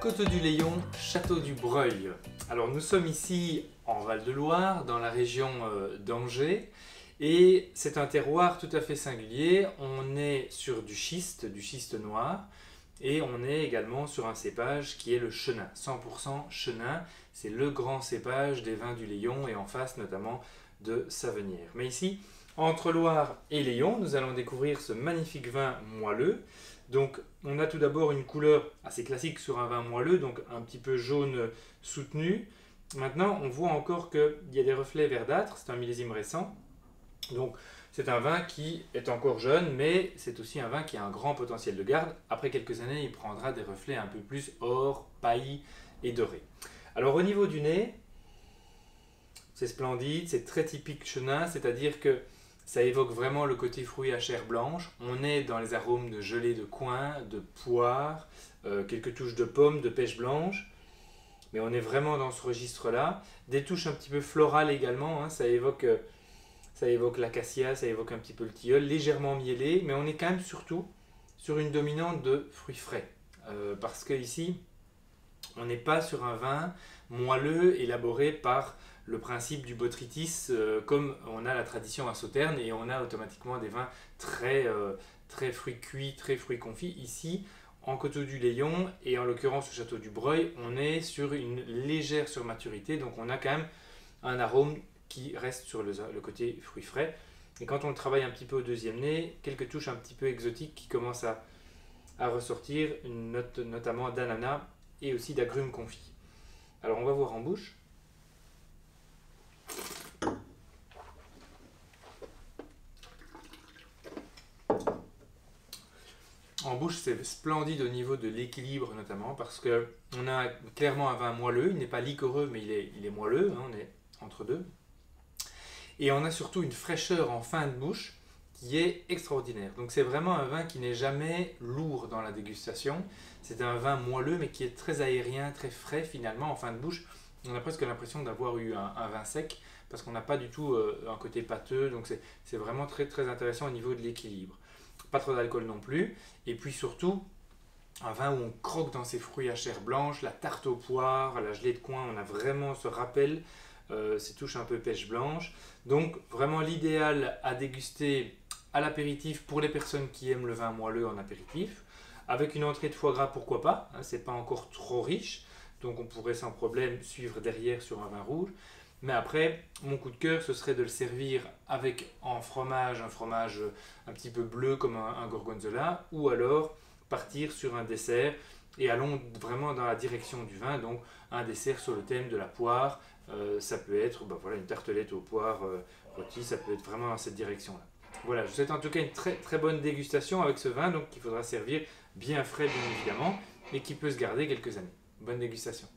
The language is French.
Côteaux du Layon, Château du Breuil. Alors nous sommes ici en Val-de-Loire, dans la région d'Angers, et c'est un terroir tout à fait singulier. On est sur du schiste noir, et on est également sur un cépage qui est le chenin, 100% chenin. C'est le grand cépage des vins du Layon et en face notamment de Savenière. Mais ici, entre Loire et Layon, nous allons découvrir ce magnifique vin moelleux. Donc on a tout d'abord une couleur assez classique sur un vin moelleux, donc un petit peu jaune soutenu. Maintenant on voit encore qu'il y a des reflets verdâtres, c'est un millésime récent. Donc c'est un vin qui est encore jeune, mais c'est aussi un vin qui a un grand potentiel de garde. Après quelques années, il prendra des reflets un peu plus or, paille et doré. Alors au niveau du nez, c'est splendide, c'est très typique chenin, c'est-à-dire que ça évoque vraiment le côté fruit à chair blanche. On est dans les arômes de gelée de coing, de poire, quelques touches de pomme, de pêche blanche. Mais on est vraiment dans ce registre-là. Des touches un petit peu florales également, hein, ça évoque l'acacia, ça évoque un petit peu le tilleul, légèrement mielé. Mais on est quand même surtout sur une dominante de fruits frais. Parce que ici, on n'est pas sur un vin moelleux élaboré par le principe du botrytis, comme on a la tradition à Sauternes, et on a automatiquement des vins très fruits cuits, très fruits confits. Ici, en Côteaux du Layon, et en l'occurrence au Château du Breuil, on est sur une légère surmaturité, donc on a quand même un arôme qui reste sur le côté fruits frais. Et quand on le travaille un petit peu au deuxième nez, quelques touches un petit peu exotiques qui commencent à ressortir, une note notamment d'ananas et aussi d'agrumes confits. Alors on va voir en bouche. En bouche, c'est splendide au niveau de l'équilibre notamment parce que on a clairement un vin moelleux. Il n'est pas liquoreux, mais il est moelleux. Hein, on est entre deux. Et on a surtout une fraîcheur en fin de bouche qui est extraordinaire. Donc c'est vraiment un vin qui n'est jamais lourd dans la dégustation. C'est un vin moelleux, mais qui est très aérien, très frais finalement en fin de bouche. On a presque l'impression d'avoir eu un vin sec parce qu'on n'a pas du tout un côté pâteux. Donc c'est vraiment très très intéressant au niveau de l'équilibre. Pas trop d'alcool non plus. Et puis surtout, un vin où on croque dans ses fruits à chair blanche, la tarte aux poires, la gelée de coing, on a vraiment ce rappel, ces touches un peu pêche blanche. Donc vraiment l'idéal à déguster à l'apéritif pour les personnes qui aiment le vin moelleux en apéritif. Avec une entrée de foie gras, pourquoi pas, hein, c'est pas encore trop riche, donc on pourrait sans problème suivre derrière sur un vin rouge. Mais après, mon coup de cœur, ce serait de le servir avec un fromage un petit peu bleu comme un gorgonzola, ou alors partir sur un dessert et allons vraiment dans la direction du vin, donc un dessert sur le thème de la poire. Ça peut être voilà, une tartelette aux poires rôties, ça peut être vraiment dans cette direction-là. Voilà, je vous souhaite en tout cas une très très bonne dégustation avec ce vin, donc qu'il faudra servir bien frais bien évidemment, et qui peut se garder quelques années. Bonne dégustation.